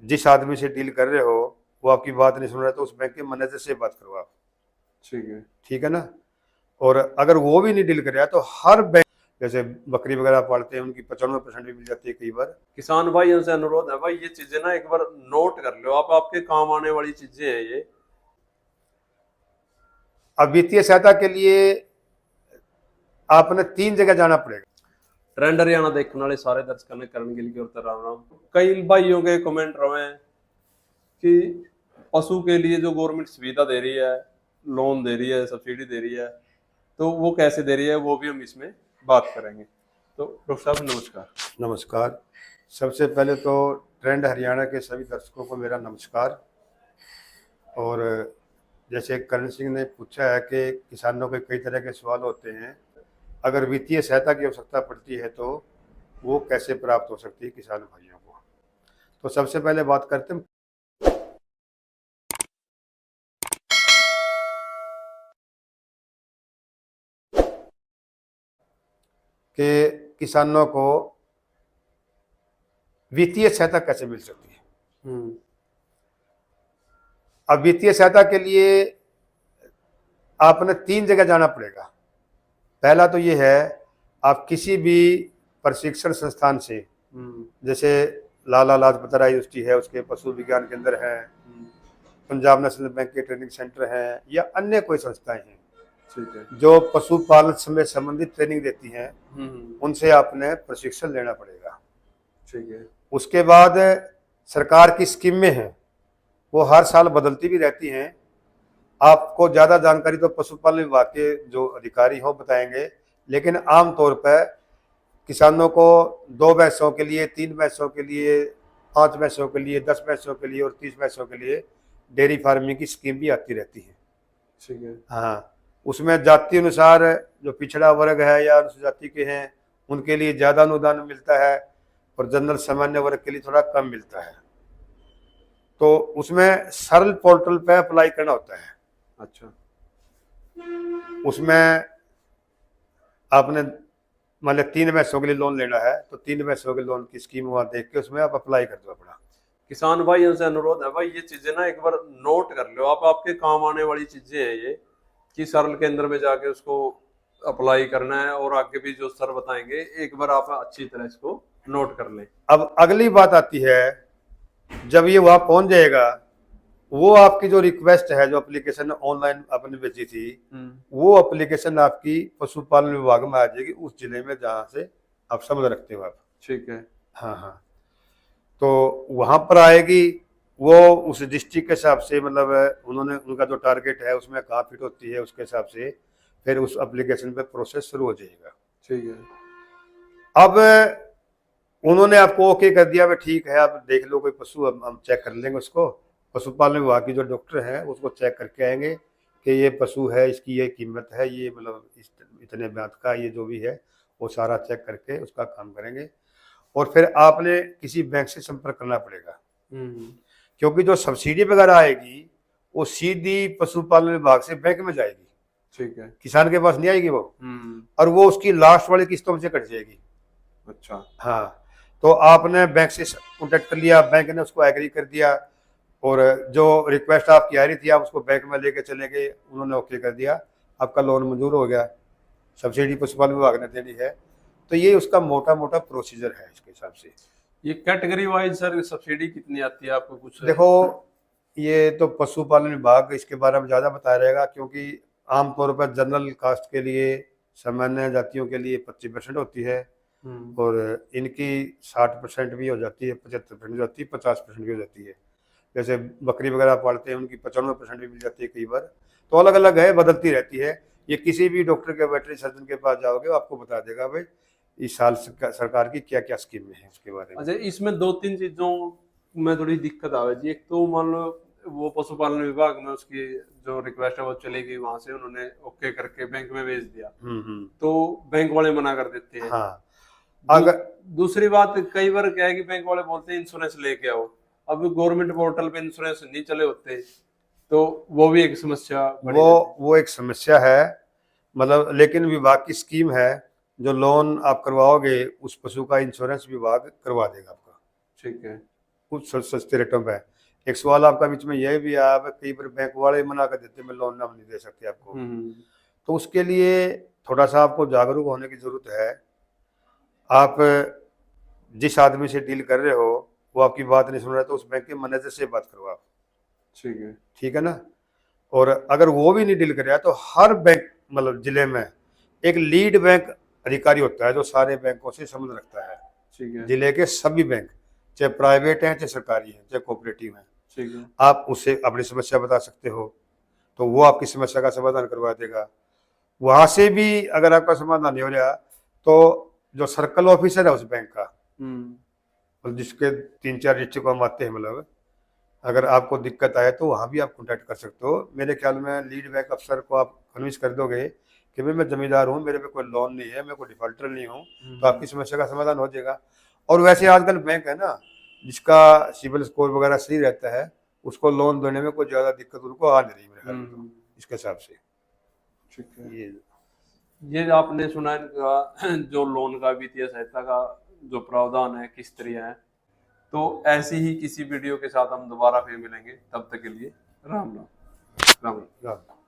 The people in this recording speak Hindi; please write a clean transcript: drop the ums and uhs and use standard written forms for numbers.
जिस आदमी से डील कर रहे हो वो आपकी बात नहीं सुन रहा तो उस बैंक के मैनेजर से बात करो आप। ठीक है। ठीक है ना। और अगर वो भी नहीं डील कर रहा तो हर बैंक, जैसे बकरी वगैरह पालते हैं उनकी 95% भी मिल जाती है कई बार। किसान भाइयों से अनुरोध है भाई, ये चीजें ना एक बार नोट कर लो आप, आपके काम आने वाली चीजें हैं ये। अब वित्तीय सहायता के लिए आपने 3 जगह जाना पड़ेगा। ट्रेंड हरियाणा देखने वाले सारे दर्शकों ने करण गिल की ओर राम राम। कई भाइयों के कमेंट रहे कि पशु के लिए जो गवर्नमेंट सुविधा दे रही है, लोन दे रही है, सब्सिडी दे रही है, तो वो कैसे दे रही है, वो भी हम इसमें बात करेंगे। तो डॉक्टर साहब नमस्कार। नमस्कार। सबसे पहले तो ट्रेंड हरियाणा के सभी दर्शकों को मेरा नमस्कार। और जैसे करण सिंह ने पूछा है कि किसानों के कई तरह के सवाल होते हैं, अगर वित्तीय सहायता की आवश्यकता पड़ती है तो वो कैसे प्राप्त हो सकती है किसान भाइयों को। तो सबसे पहले बात करते हैं कि किसानों को वित्तीय सहायता कैसे मिल सकती है। अब वित्तीय सहायता के लिए आपने 3 जगह जाना पड़ेगा। पहला तो ये है, आप किसी भी प्रशिक्षण संस्थान से, जैसे लाला लाजपत राय यूनिवर्सिटी है उसके पशु विज्ञान केंद्र है, पंजाब नेशनल बैंक के ट्रेनिंग सेंटर हैं, या अन्य कोई संस्थाएं हैं ठीक है। जो पशुपालन से संबंधित ट्रेनिंग देती हैं, उनसे आपने प्रशिक्षण लेना पड़ेगा। ठीक है। उसके बाद सरकार की स्कीमें हैं, वो हर साल बदलती भी रहती हैं। आपको ज़्यादा जानकारी तो पशुपालन विभाग के जो अधिकारी हो बताएंगे, लेकिन आमतौर पर किसानों को 2 भैंसों के लिए, 3 भैंसों के लिए, 5 भैंसों के लिए, 10 भैंसों के लिए और 30 भैंसों के लिए डेयरी फार्मिंग की स्कीम भी आती रहती है। ठीक है। हाँ, उसमें जाति अनुसार जो पिछड़ा वर्ग है या अनुसूचित जाति के हैं उनके लिए ज़्यादा अनुदान मिलता है और जनरल सामान्य वर्ग के लिए थोड़ा कम मिलता है। तो उसमें सरल पोर्टल पे अप्लाई करना होता है। अच्छा। उसमें आपने मान लिया 3 भैंसों के लिए लोन लेना है तो 3 भैंसों के लोन की स्कीम वहाँ देख के उसमें आप अप्लाई कर दो अपना। किसान भाइयों से अनुरोध है भाई, ये चीजें ना एक बार नोट कर लो आप, आपके काम आने वाली चीजें हैं ये, कि सरल केंद्र में जाके उसको अप्लाई करना है, और आगे भी जो सर बताएंगे एक बार आप अच्छी तरह इसको नोट कर लें। अब अगली बात आती है, जब ये वहां पहुंच जाएगा, वो आपकी जो रिक्वेस्ट है, जो एप्लीकेशन ऑनलाइन आपने भेजी थी, वो एप्लीकेशन आपकी पशुपालन विभाग में आ जाएगी उस जिले में जहां से आप संबंध रखते हो आप। ठीक है। हाँ हाँ, तो वहां पर आएगी वो उस डिस्ट्रिक्ट के हिसाब से, मतलब उन्होंने उनका जो टारगेट है उसमें कहाँ फिट होती है उसके हिसाब से फिर उस एप्लीकेशन पे प्रोसेस शुरू हो जाएगा। ठीक है। अब उन्होंने आपको ओके कर दिया, ठीक है आप देख लो कोई पशु, हम चेक कर लेंगे उसको। पशुपालन विभाग की जो डॉक्टर हैं उसको चेक करके आएंगे कि ये पशु है, इसकी ये कीमत है, ये मतलब इतने ब्याज का, ये जो भी है वो सारा चेक करके उसका काम करेंगे। और फिर आपने किसी बैंक से संपर्क करना पड़ेगा, क्योंकि जो सब्सिडी वगैरह आएगी वो सीधी पशुपालन विभाग से बैंक में जाएगी। ठीक है। किसान के पास नहीं आएगी वो, और वो उसकी लास्ट वाली किस्तों से कट जाएगी। अच्छा। हाँ, तो आपने बैंक से कॉन्टेक्ट कर लिया, बैंक ने उसको एग्री कर दिया, और जो रिक्वेस्ट आपकी आ रही थी आप उसको बैंक में लेके चले गए, उन्होंने ओके कर दिया, आपका लोन मंजूर हो गया, सब्सिडी पशुपालन विभाग ने देनी है। तो ये उसका मोटा मोटा प्रोसीजर है इसके हिसाब से। ये कैटेगरी वाइज सर सब्सिडी कितनी आती है आपको कुछ? देखो, ये तो पशुपालन विभाग इसके बारे में ज़्यादा बता रहेगा, क्योंकि आमतौर पर जनरल कास्ट के लिए, सामान्य जातियों के लिए 25% होती है, और इनकी 60% भी हो जाती है, 75% भी जाती है, 50% भी हो जाती है। जैसे बकरी वगैरह पालते हैं उनकी 95% भी मिल जाती है कई बार। तो अलग अलग है, बदलती रहती है। ये किसी भी डॉक्टर के, वेटरी सर्जन के पास जाओगे वो आपको बता देगा भाई इस साल सरकार की क्या क्या स्कीमें हैं उसके बारे में। अच्छा, इसमें 2-3 चीजों में थोड़ी दिक्कत आवे जी। एक तो मान लो वो पशुपालन विभाग में उसकी जो रिक्वेस्ट है वो चली गई, वहां से उन्होंने ओके करके बैंक में भेज दिया, तो बैंक वाले मना कर देते हैं। हाँ, अगर दूसरी बात, कई बार क्या है कि बैंक वाले बोलते हैं इंश्योरेंस लेके आओ, अब गवर्नमेंट पोर्टल पे इंश्योरेंस नहीं चले होते, तो वो भी एक समस्या वो एक समस्या है। मतलब लेकिन विभाग की स्कीम है, जो लोन आप करवाओगे उस पशु का इंश्योरेंस विभाग करवा देगा आपका। ठीक है। कुछ सस्ते रेटों पे। एक सवाल आपका बीच में यह भी आया, कई बार बैंक वाले मना कर देते, मैं लोन हम नहीं दे सकते आपको। तो उसके लिए थोड़ा सा आपको जागरूक होने की जरूरत है। आप जिस आदमी से डील कर रहे हो वो आपकी बात नहीं सुन रहा, तो उस बैंक के मैनेजर से बात करो आप। ठीक है ना। और अगर वो भी नहीं डील कर रहा तो हर बैंक मतलब जिले में एक लीड बैंक अधिकारी होता है जो सारे बैंकों से संबंध रखता है। ठीक है। जिले के सभी बैंक, चाहे प्राइवेट हैं, चाहे सरकारी हैं, चाहे कोऑपरेटिव हैं, ठीक है। आप उससे अपनी समस्या बता सकते हो, तो वो आपकी समस्या का समाधान करवा देगा। वहां से भी अगर आपका समाधान नहीं हो रहा तो जो सर्कल ऑफिसर है उस बैंक का, और जिसके 3-4 डिस्ट्रिक्ट हम आते हैं, मतलब अगर आपको दिक्कत आए तो वहां भी आप कांटेक्ट कर सकते हो। मेरे ख्याल में लीड बैंक अफसर को आप कन्विंस कर दोगे कि भाई मैं जमींदार हूँ, मेरे पे कोई लोन नहीं है, मैं कोई डिफॉल्टर नहीं हूँ, तो आपकी समस्या का समाधान हो जाएगा। और वैसे आजकल बैंक है ना जिसका सिविल स्कोर वगैरह सही रहता है, उसको लोन देने में कोई ज्यादा दिक्कत उनको आ नहीं रही मेरे ख्याल में, तो इसके हिसाब से। ठीक है। ये ये आपने सुना इनका जो लोन का वित्तीय सहायता का जो प्रावधान है किस तरह है। तो ऐसी ही किसी वीडियो के साथ हम दोबारा फिर मिलेंगे, तब तक के लिए राम राम। राम राम। राम।